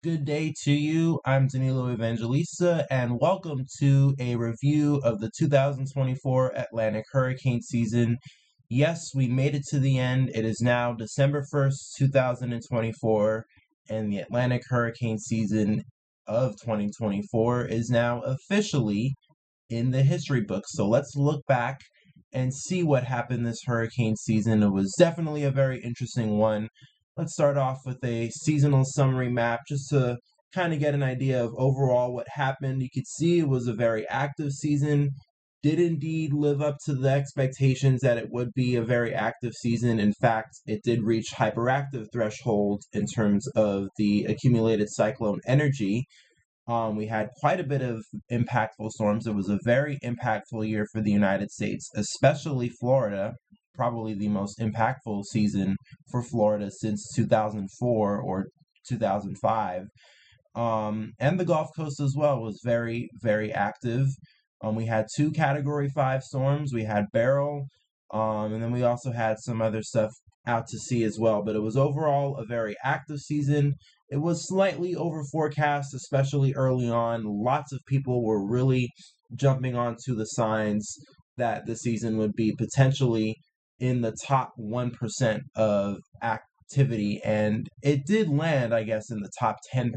Good day to you. I'm Danilo Evangelista, and welcome to a review of the 2024 Atlantic hurricane season. Yes, we made it to the end. It is now December 1st, 2024, and the Atlantic hurricane season of 2024 is now officially in the history books. So let's look back and see what happened this hurricane season. It was definitely a very interesting one. Let's start off with a seasonal summary map just to kind of get an idea of overall what happened. You could see it was a very active season. Did indeed live up to the expectations that it would be a very active season. In fact, it did reach hyperactive threshold in terms of the accumulated cyclone energy. We had quite a bit of impactful storms. It was a very impactful year for the United States, especially Florida. Probably the most impactful season for Florida since 2004 or 2005. And the Gulf Coast as well was very, very active. We had two Category 5 storms. We had Beryl, and then we also had some other stuff out to sea as well. But it was overall a very active season. It was slightly over forecast, especially early on. Lots of people were really jumping onto the signs that the season would be potentially in the top 1% of activity, and it did land, I guess, in the top 10%,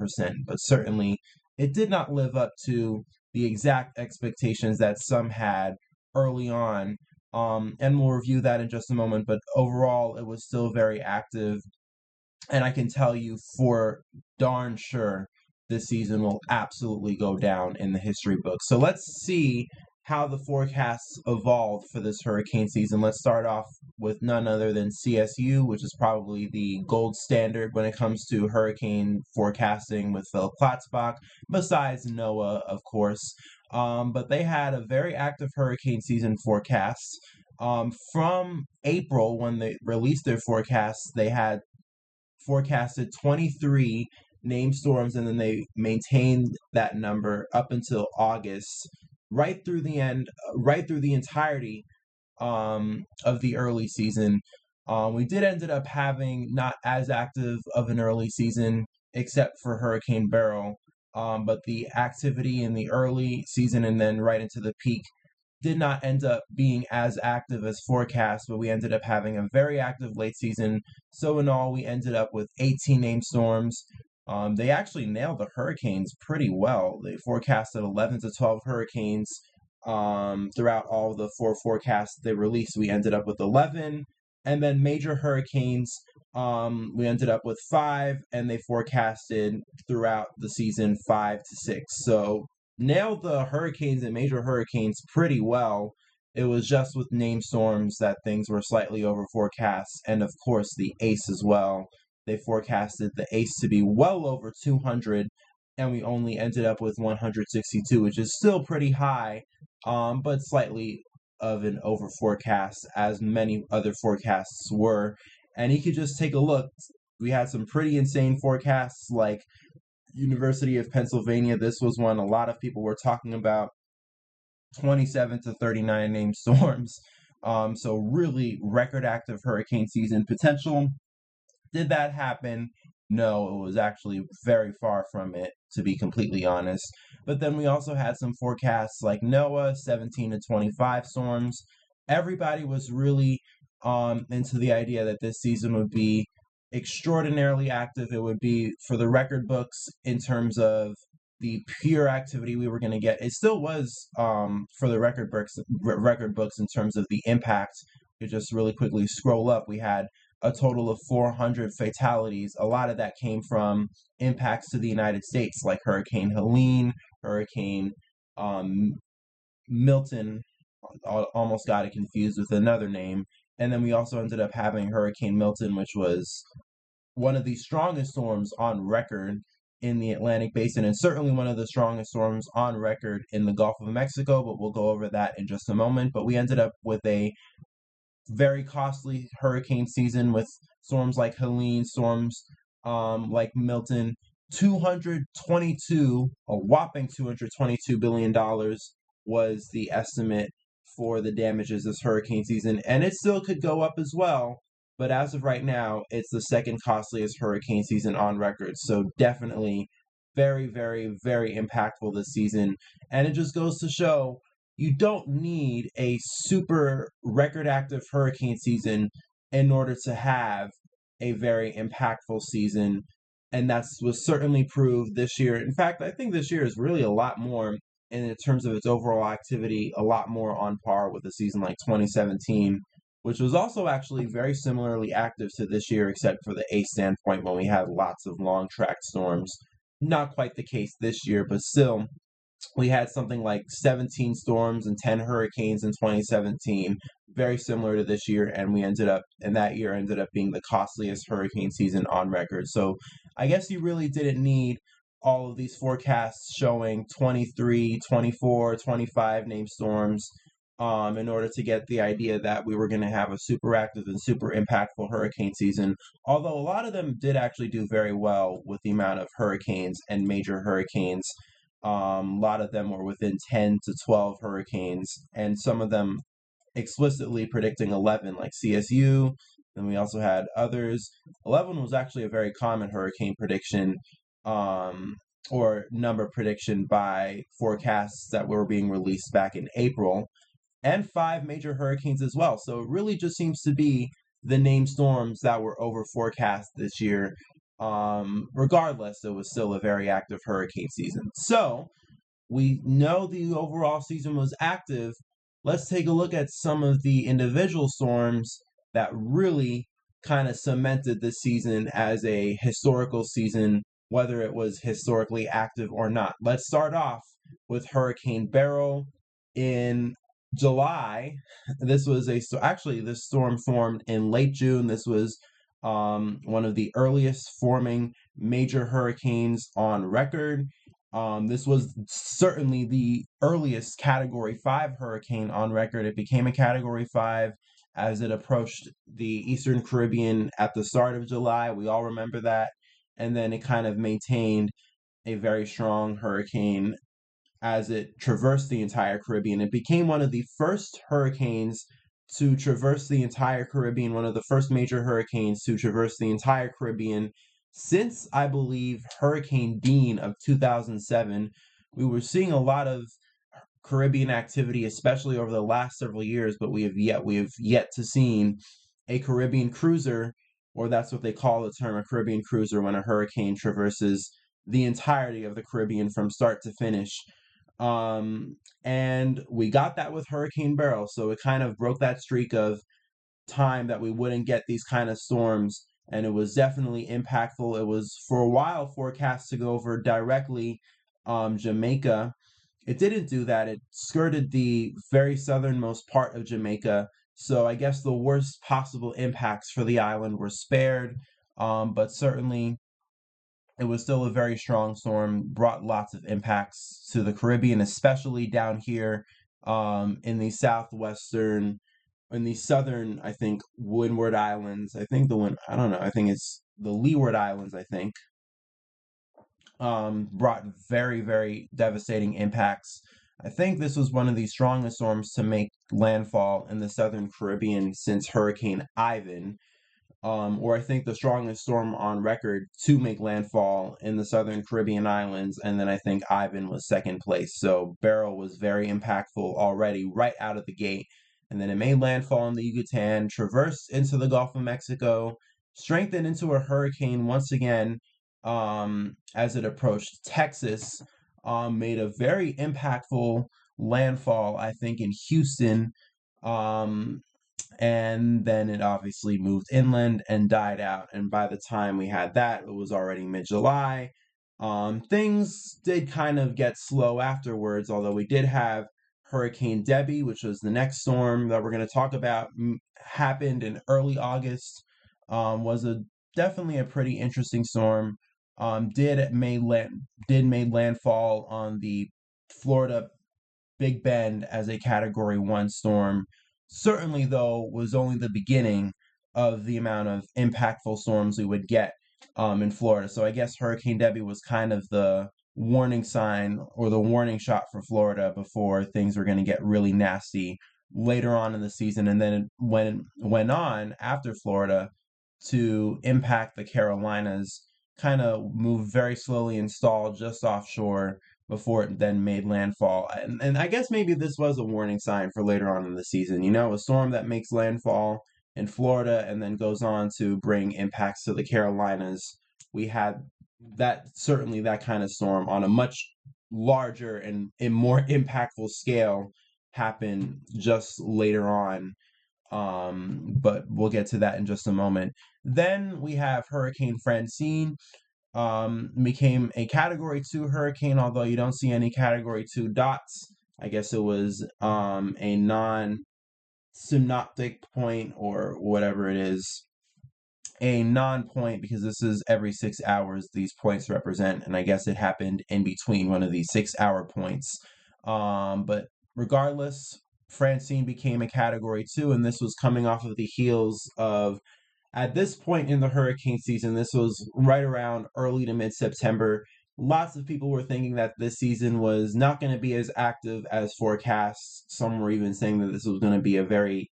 but certainly it did not live up to the exact expectations that some had early on. And we'll review that in just a moment, but overall, it was still very active, and I can tell you for darn sure this season will absolutely go down in the history books. So let's see how the forecasts evolved for this hurricane season. Let's start off with none other than CSU, which is probably the gold standard when it comes to hurricane forecasting with Philip Platzbach, besides NOAA, of course. But they had a very active hurricane season forecast. From April, when they released their forecasts, they had forecasted 23 named storms, and then they maintained that number up until August, right through the end, right through the entirety of the early season. We did ended up having not as active of an early season, except for Hurricane Beryl, but the activity in the early season and then right into the peak did not end up being as active as forecast, but we ended up having a very active late season. So in all, we ended up with 18 named storms. They actually nailed the hurricanes pretty well. They forecasted 11 to 12 hurricanes throughout all the four forecasts they released. We ended up with 11. And then major hurricanes, we ended up with 5, and they forecasted throughout the season 5 to 6. So nailed the hurricanes and major hurricanes pretty well. It was just with named storms that things were slightly over forecast, and of course the ACE as well. They forecasted the ACE to be well over 200, and we only ended up with 162, which is still pretty high, but slightly of an over forecast, as many other forecasts were. And you could just take a look. We had some pretty insane forecasts, like University of Pennsylvania. This was one a lot of people were talking about. 27 to 39 named storms. So really record active hurricane season potential. Did that happen? No, it was actually very far from it, to be completely honest. But then we also had some forecasts like NOAA, 17 to 25 storms. Everybody was really into the idea that this season would be extraordinarily active. It would be for the record books in terms of the pure activity we were going to get. It still was for the record books in terms of the impact. You just really quickly scroll up. We had a total of 400 fatalities. A lot of that came from impacts to the United States, like Hurricane Helene, Hurricane Milton. Almost got it confused with another name. And then we also ended up having Hurricane Milton, which was one of the strongest storms on record in the Atlantic Basin, and certainly one of the strongest storms on record in the Gulf of Mexico, but we'll go over that in just a moment. But we ended up with a very costly hurricane season with storms like Helene, storms like Milton. A whopping $222 billion was the estimate for the damages this hurricane season, and it still could go up as well. But as of right now, it's the second costliest hurricane season on record. So definitely very, very, very impactful this season. And it just goes to show you don't need a super record active hurricane season in order to have a very impactful season. And that's was certainly proved this year. In fact, I think this year is really a lot more in terms of its overall activity, a lot more on par with a season like 2017, which was also actually very similarly active to this year, except for the A standpoint when we had lots of long track storms. Not quite the case this year, but still, we had something like 17 storms and 10 hurricanes in 2017, very similar to this year, and that year ended up being the costliest hurricane season on record. So I guess you really didn't need all of these forecasts showing 23, 24, 25 named storms in order to get the idea that we were going to have a super active and super impactful hurricane season. Although a lot of them did actually do very well with the amount of hurricanes and major hurricanes. A lot of them were within 10 to 12 hurricanes, and some of them explicitly predicting 11, like CSU. Then we also had others. 11 was actually a very common hurricane prediction or number prediction by forecasts that were being released back in April, and 5 major hurricanes as well. So it really just seems to be the named storms that were over forecast this year. Regardless, it was still a very active hurricane season. So we know the overall season was active. Let's take a look at some of the individual storms that really kind of cemented this season as a historical season, whether it was historically active or not. Let's start off with Hurricane Beryl in July. This storm formed in late June. This was one of the earliest forming major hurricanes on record. This was certainly the earliest Category 5 hurricane on record. It became a Category 5 as it approached the Eastern Caribbean at the start of July. We all remember that. And then it kind of maintained a very strong hurricane as it traversed the entire Caribbean. It became one of the first hurricanes to traverse the entire Caribbean, one of the first major hurricanes to traverse the entire Caribbean since, I believe, Hurricane Dean of 2007. We were seeing a lot of Caribbean activity, especially over the last several years, but we have yet to see a Caribbean cruiser, or that's what they call the term, a Caribbean cruiser, when a hurricane traverses the entirety of the Caribbean from start to finish. And we got that with Hurricane Beryl, so it kind of broke that streak of time that we wouldn't get these kind of storms, and it was definitely impactful. It was for a while forecast to go over directly Jamaica. It didn't do that. It skirted the very southernmost part of Jamaica, so I guess the worst possible impacts for the island were spared, but certainly it was still a very strong storm, brought lots of impacts to the Caribbean, especially down here in the southern, I think, Windward Islands. I think I don't know, I think it's the Leeward Islands, I think, brought very, very devastating impacts. I think this was one of the strongest storms to make landfall in the southern Caribbean since Hurricane Ivan, or I think the strongest storm on record to make landfall in the southern Caribbean islands, and then I think Ivan was second place. So Beryl was very impactful already right out of the gate, and then it made landfall in the Yucatan, traversed into the Gulf of Mexico, strengthened into a hurricane once again as it approached Texas, made a very impactful landfall, I think, in Houston. And then it obviously moved inland and died out. And by the time we had that, it was already mid-July. Things did kind of get slow afterwards, although we did have Hurricane Debby, which was the next storm that we're going to talk about, happened in early August. Was definitely a pretty interesting storm. Did made landfall on the Florida Big Bend as a Category 1 storm. Certainly, though, was only the beginning of the amount of impactful storms we would get in Florida. So I guess Hurricane Debby was kind of the warning sign or the warning shot for Florida before things were going to get really nasty later on in the season. And then it went on after Florida to impact the Carolinas kind of moved very slowly and stalled just offshore before it then made landfall. And I guess maybe this was a warning sign for later on in the season. You know, a storm that makes landfall in Florida and then goes on to bring impacts to the Carolinas. We had that, certainly that kind of storm on a much larger and more impactful scale happen just later on. But we'll get to that in just a moment. Then we have Hurricane Francine, became a Category 2 hurricane, although you don't see any Category 2 dots. I guess it was a non-synoptic point, or whatever it is, a non-point, because this is every 6 hours these points represent, and I guess it happened in between one of these 6 hour points. But regardless, Francine became a Category 2, and this was coming off of the heels of, at this point in the hurricane season, this was right around early to mid-September. Lots of people were thinking that this season was not going to be as active as forecast. Some were even saying that this was going to be a very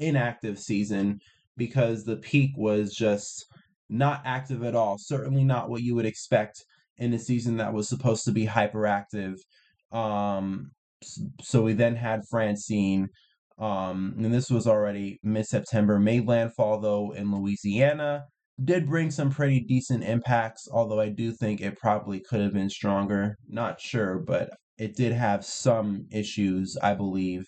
inactive season, because the peak was just not active at all. Certainly not what you would expect in a season that was supposed to be hyperactive. Um, so we then had Francine, and this was already mid-September. Made landfall though in Louisiana. Did bring some pretty decent impacts, although I do think it probably could have been stronger. Not sure, but it did have some issues, I believe,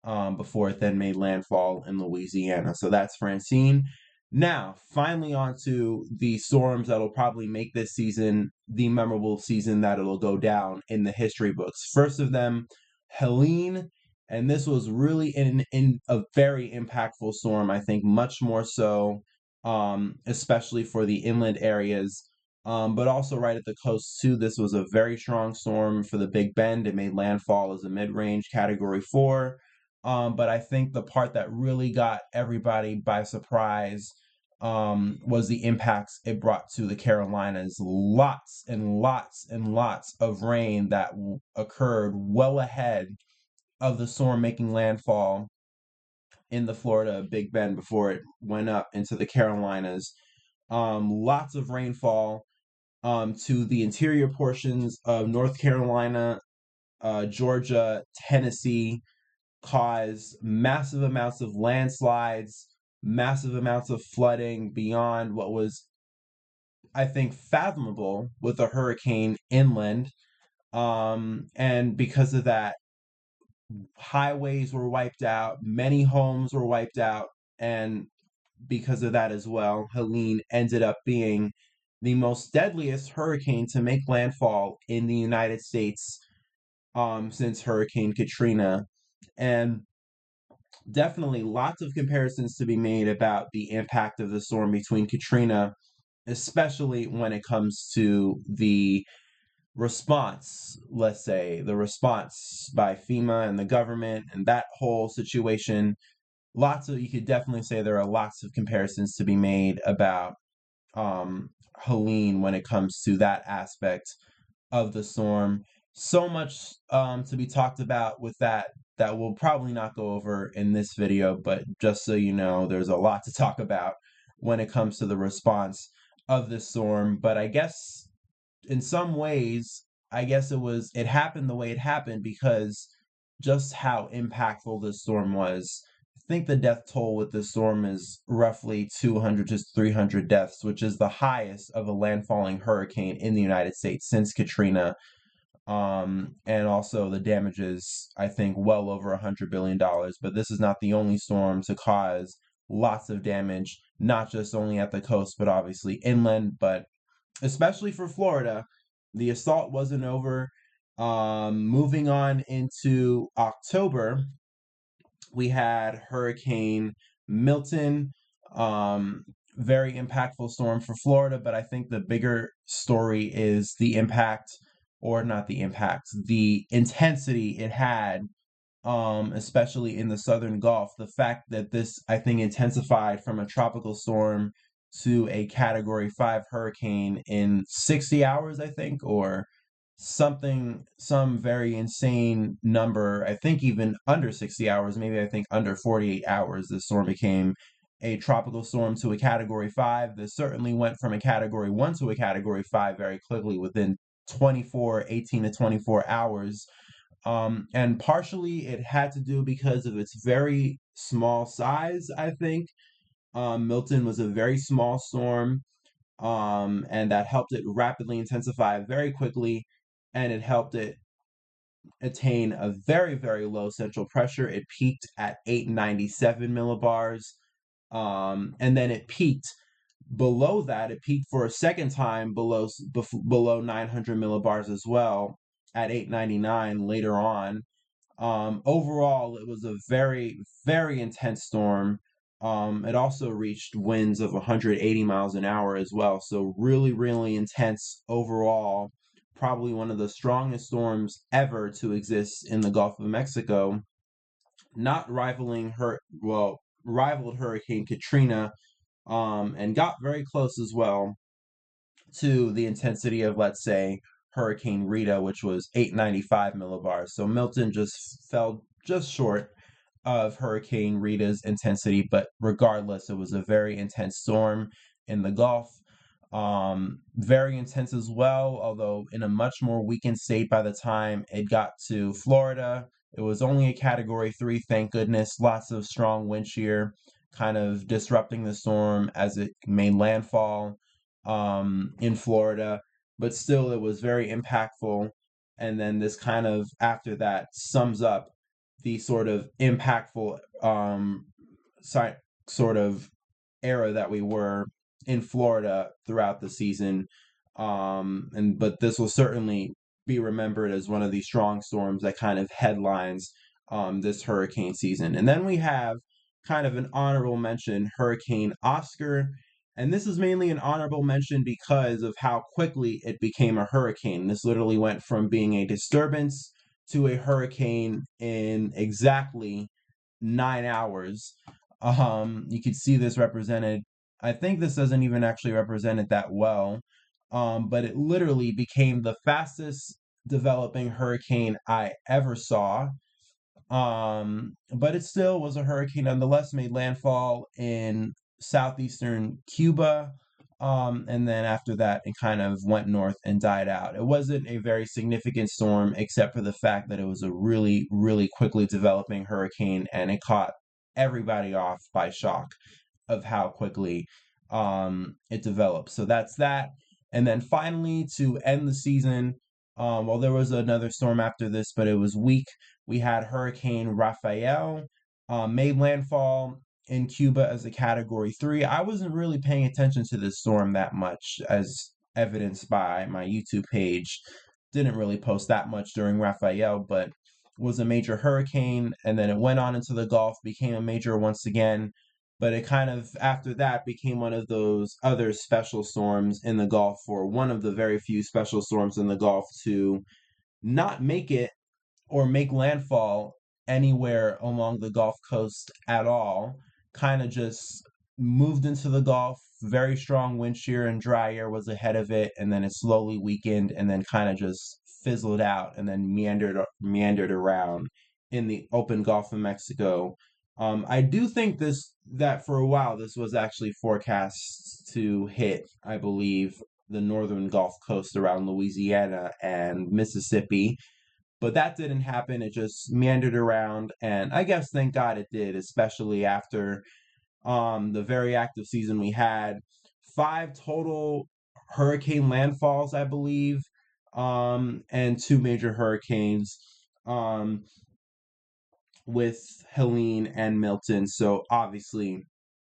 before it then made landfall in Louisiana. So that's Francine. Now, finally, on to the storms that'll probably make this season the memorable season that it'll go down in the history books. First of them, Helene, and this was really in a very impactful storm. I think much more so, especially for the inland areas. But also right at the coast too. This was a very strong storm for the Big Bend. It made landfall as a mid-range Category 4. But I think the part that really got everybody by surprise, was the impacts it brought to the Carolinas. Lots and lots and lots of rain that occurred well ahead of the storm making landfall in the Florida Big Bend before it went up into the Carolinas. Lots of rainfall to the interior portions of North Carolina, Georgia, Tennessee, caused massive amounts of landslides, massive amounts of flooding beyond what was, I think, fathomable with a hurricane inland. And because of that, highways were wiped out, many homes were wiped out, and because of that as well, Helene ended up being the most deadliest hurricane to make landfall in the United States, since Hurricane Katrina. And definitely lots of comparisons to be made about the impact of the storm between Katrina, especially when it comes to the response, let's say, the response by FEMA and the government and that whole situation. You could definitely say there are lots of comparisons to be made about Helene when it comes to that aspect of the storm. So much to be talked about with that we'll probably not go over in this video, but just so you know, there's a lot to talk about when it comes to the response of this storm. But I guess in some ways, I guess it happened the way it happened because just how impactful this storm was. I think the death toll with this storm is roughly 200 to 300 deaths, which is the highest of a landfalling hurricane in the United States since Katrina. And also the damages, I think, well over $100 billion. But this is not the only storm to cause lots of damage, not just only at the coast, but obviously inland. But especially for Florida, the assault wasn't over. Moving on into October, we had Hurricane Milton. Very impactful storm for Florida, but I think the bigger story is the impact, or not the impact, the intensity it had, especially in the southern Gulf. The fact that this, I think, intensified from a tropical storm to a Category 5 hurricane in 60 hours, I think, or some very insane number. I think even under 60 hours, maybe I think under 48 hours, the storm became a tropical storm to a Category 5. This certainly went from a Category 1 to a Category 5 very quickly within 18 to 24 hours. And partially it had to do because of its very small size, I think. Milton was a very small storm, and that helped it rapidly intensify very quickly, and it helped it attain a very, very low central pressure. It peaked at 897 millibars, and then it peaked below that. It peaked for a second time below 900 millibars as well at 899 later on. Overall, it was a very, very intense storm. It also reached winds of 180 miles an hour as well. So really, really intense overall. Probably one of the strongest storms ever to exist in the Gulf of Mexico. Not rivaling rivaled Hurricane Katrina, and got very close as well to the intensity of, let's say, Hurricane Rita, which was 895 millibars. So Milton just fell just short of Hurricane Rita's intensity, but regardless, it was a very intense storm in the Gulf. Very intense as well, although in a much more weakened state by the time it got to Florida. It was only a Category 3, thank goodness. Lots of strong wind shear kind of disrupting the storm as it made landfall in Florida, but still it was very impactful. And then this kind of, after that, sums up the sort of impactful sort of era that we were in Florida throughout the season. But this will certainly be remembered as one of these strong storms that kind of headlines this hurricane season. And then we have kind of an honorable mention, Hurricane Oscar. And this is mainly an honorable mention because of how quickly it became a hurricane. This literally went from being a disturbance to a hurricane in exactly 9 hours. You could see this represented. I think this doesn't even actually represent it that well, but it literally became the fastest developing hurricane I ever saw. But it still was a hurricane nonetheless, made landfall in southeastern Cuba. And then after that, it kind of went north and died out. It wasn't a very significant storm, except for the fact that it was a really, really quickly developing hurricane, and it caught everybody off by shock of how quickly it developed. So that's that. And then finally, to end the season, well, there was another storm after this, but it was weak. We had Hurricane Rafael, made landfall in Cuba as a Category 3. I wasn't really paying attention to this storm that much, as evidenced by my YouTube page. Didn't really post that much during Rafael, but was a major hurricane, and then it went on into the Gulf, became a major once again. But it kind of, after that, became one of those other special storms in the Gulf, or one of the very few special storms in the Gulf to not make it or make landfall anywhere along the Gulf Coast at all. Kind of just moved into the Gulf. Very strong wind shear and dry air was ahead of it, and then it slowly weakened, and then kind of just fizzled out, and then meandered around in the open Gulf of Mexico. I do think that for a while this was actually forecast to hit, I believe, the northern Gulf Coast around Louisiana and Mississippi. But that didn't happen. It just meandered around, and I guess thank God it did, especially after the very active season we had. 5 total hurricane landfalls, I believe, and 2 major hurricanes, with Helene and Milton. So obviously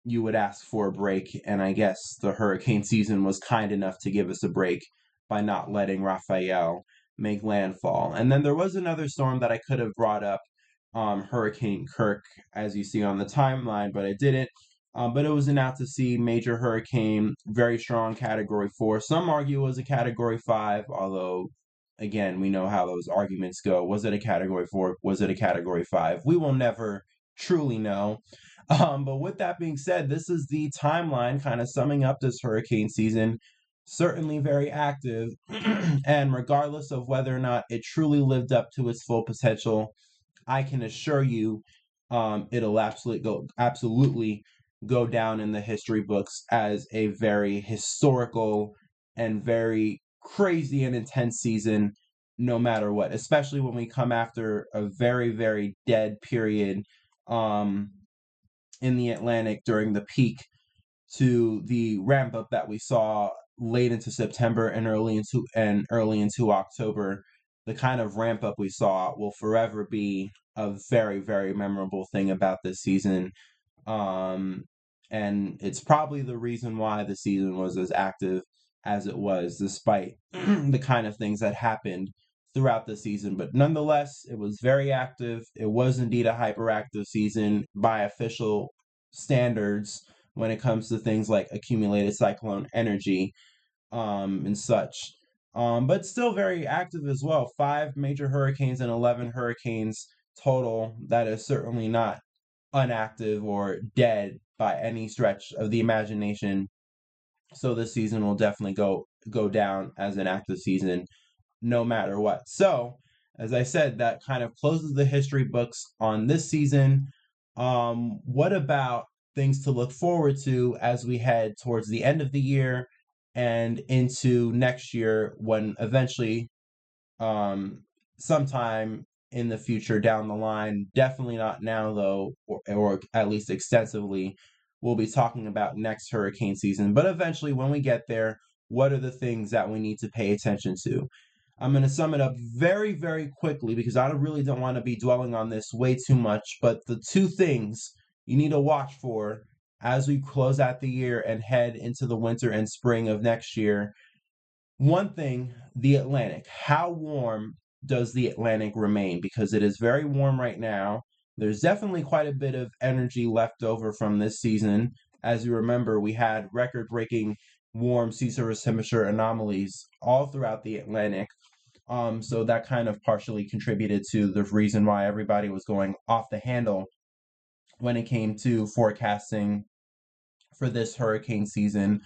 you would ask for a break, and I guess the hurricane season was kind enough to give us a break by not letting Rafael make landfall. And then there was another storm that I could have brought up, Hurricane Kirk, as you see on the timeline, but I didn't. But it was an out to sea major hurricane, very strong Category 4. Some argue it was a Category 5, although, again, we know how those arguments go. Was it a Category 4? Was it a Category 5? We will never truly know. But with that being said, this is the timeline kind of summing up this hurricane season. Certainly very active, and regardless of whether or not it truly lived up to its full potential, I can assure you it'll absolutely go down in the history books as a very historical and very crazy and intense season, no matter what, especially when we come after a very, very dead period um, in the Atlantic during the peak to the ramp up that we saw late into September and early into October. The kind of ramp up we saw will forever be a very, very memorable thing about this season. Um, and it's probably the reason why the season was as active as it was, despite the kind of things that happened throughout the season. But nonetheless, it was very active. It was indeed a hyperactive season by official standards when it comes to things like accumulated cyclone energy and such. But still very active as well. 5 major hurricanes and 11 hurricanes total. That is certainly not unactive or dead by any stretch of the imagination. So this season will definitely go down as an active season no matter what. So, as I said, that kind of closes the history books on this season. What about things to look forward to as we head towards the end of the year and into next year when eventually um, sometime in the future down the line, definitely not now though, or at least extensively, we'll be talking about next hurricane season. But eventually, when we get there, what are the things that we need to pay attention to? I'm going to sum it up very, very quickly because I really don't want to be dwelling on this way too much. But the 2 things you need to watch for as we close out the year and head into the winter and spring of next year. One thing, the Atlantic. How warm does the Atlantic remain? Because it is very warm right now. There's definitely quite a bit of energy left over from this season. As you remember, we had record breaking warm sea surface temperature anomalies all throughout the Atlantic. So that kind of partially contributed to the reason why everybody was going off the handle when it came to forecasting for this hurricane season.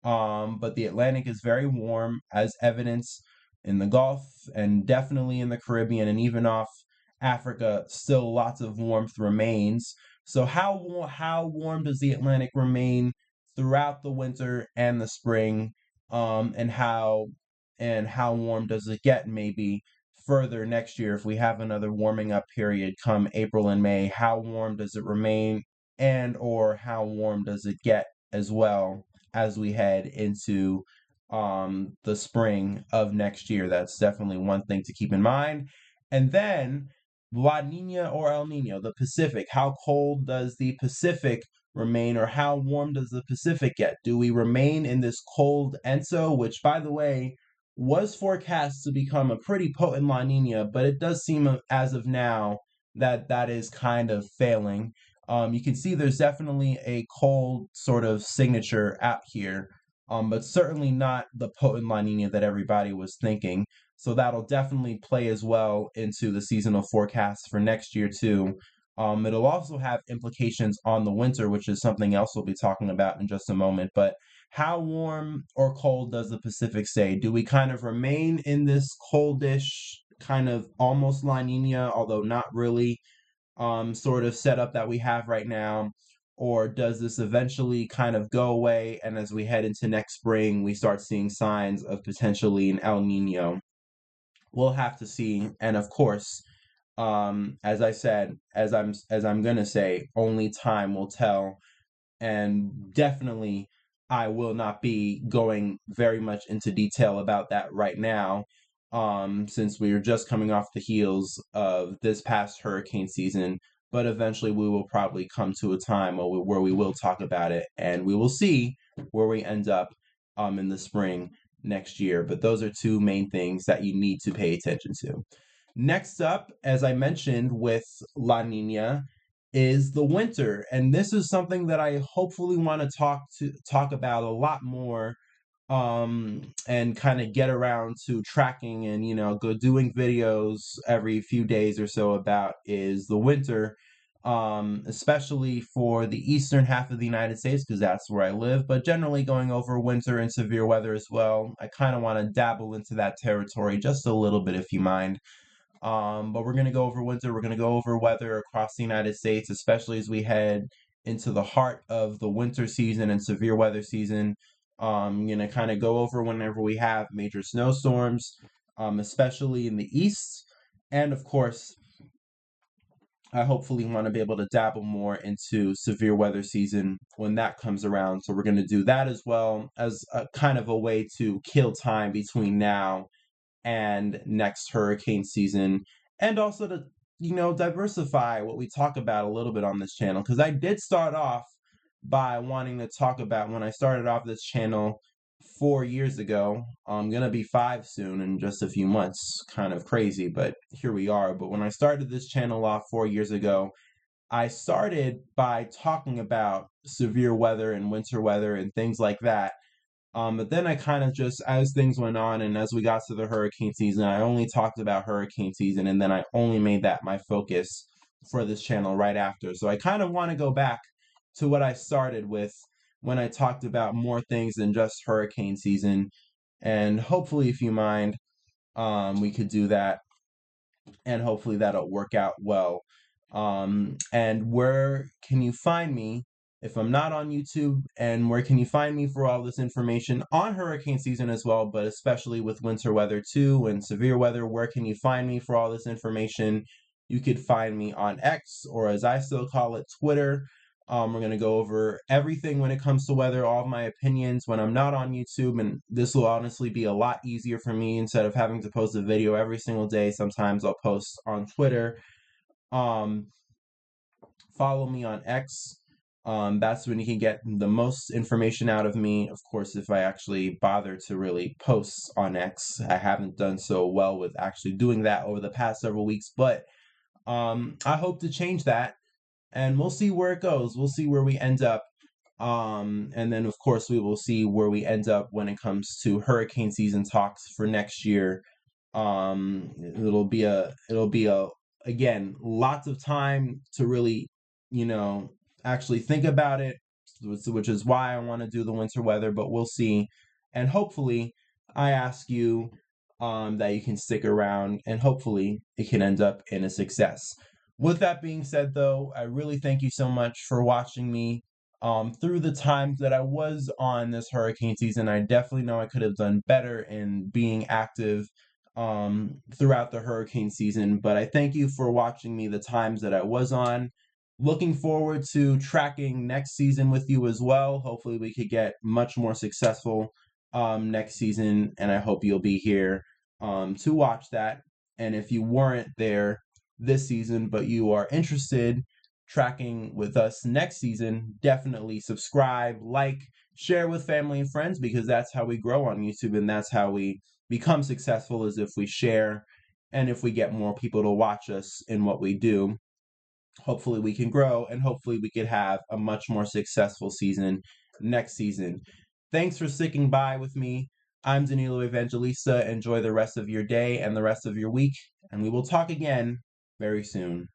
But the Atlantic is very warm, as evidenced in the Gulf and definitely in the Caribbean and even off Africa. Still, lots of warmth remains. So, how warm does the Atlantic remain throughout the winter and the spring? And how warm does it get maybe further next year if we have another warming up period come April and May? How warm does it remain, and or how warm does it get as well as we head into the spring of next year? That's definitely one thing to keep in mind. And then La Nina or El Nino, the Pacific. How cold does the Pacific remain, or how warm does the Pacific get? Do we remain in this cold ENSO, which, by the way, was forecast to become a pretty potent La Nina, but it does seem as of now that that is kind of failing. You can see there's definitely a cold sort of signature out here, but certainly not the potent La Nina that everybody was thinking. So that'll definitely play as well into the seasonal forecast for next year too. It'll also have implications on the winter, which is something else we'll be talking about in just a moment. But how warm or cold does the Pacific stay? Do we kind of remain in this coldish, kind of almost La Nina, although not really, sort of setup that we have right now? Or does this eventually kind of go away, and as we head into next spring, we start seeing signs of potentially an El Nino? We'll have to see. And of course, as I said, as I'm gonna say, only time will tell. And definitely, I will not be going very much into detail about that right now, since we are just coming off the heels of this past hurricane season. But eventually, we will probably come to a time where we will talk about it, and we will see where we end up in the spring next year. But those are 2 main things that you need to pay attention to. Next up, as I mentioned with La Nina, is the winter, and this is something that I hopefully want to talk about a lot more, and kind of get around to tracking and go doing videos every few days or so about is the winter, especially for the eastern half of the United States because that's where I live, but generally going over winter and severe weather as well. I kind of want to dabble into that territory just a little bit, if you mind. But we're going to go over winter. We're going to go over weather across the United States, especially as we head into the heart of the winter season and severe weather season. I'm going to kind of go over whenever we have major snowstorms, especially in the east. And of course, I hopefully want to be able to dabble more into severe weather season when that comes around. So we're going to do that as well as a kind of a way to kill time between now and next hurricane season, and also to, diversify what we talk about a little bit on this channel. Because I did start off by wanting to talk about when I started off this channel 4 years ago. I'm gonna be 5 soon in just a few months. Kind of crazy, but here we are. But when I started this channel off 4 years ago, I started by talking about severe weather and winter weather and things like that. But then I kind of just, as things went on and as we got to the hurricane season, I only talked about hurricane season, and then I only made that my focus for this channel right after. So I kind of want to go back to what I started with when I talked about more things than just hurricane season. And hopefully, if you mind, we could do that, and hopefully that'll work out well. And where can you find me if I'm not on YouTube? And where can you find me for all this information on hurricane season as well, but especially with winter weather too and severe weather? Where can you find me for all this information? You could find me on X, or as I still call it, Twitter. We're going to go over everything when it comes to weather, all of my opinions when I'm not on YouTube, and this will honestly be a lot easier for me. Instead of having to post a video every single day, sometimes I'll post on Twitter. Um, Follow me on X. That's when you can get the most information out of me. Of course, if I actually bother to really post on X, I haven't done so well with actually doing that over the past several weeks, but I hope to change that, and we'll see where it goes. We'll see where we end up. And then of course we will see where we end up when it comes to hurricane season talks for next year. It'll be a again, lots of time to really, you know, actually think about it, which is why I want to do the winter weather, but we'll see. And hopefully I ask you that you can stick around, and hopefully it can end up in a success. With that being said, though, I really thank you so much for watching me through the times that I was on this hurricane season. I definitely know I could have done better in being active throughout the hurricane season, but I thank you for watching me the times that I was on. Looking forward to tracking next season with you as well. Hopefully we could get much more successful next season, and I hope you'll be here to watch that. And if you weren't there this season, but you are interested tracking with us next season, definitely subscribe, like, share with family and friends, because that's how we grow on YouTube, and that's how we become successful, is if we share and if we get more people to watch us in what we do. Hopefully we can grow, and hopefully we could have a much more successful season next season. Thanks for sticking by with me. I'm Danilo Evangelista. Enjoy the rest of your day and the rest of your week, and we will talk again very soon.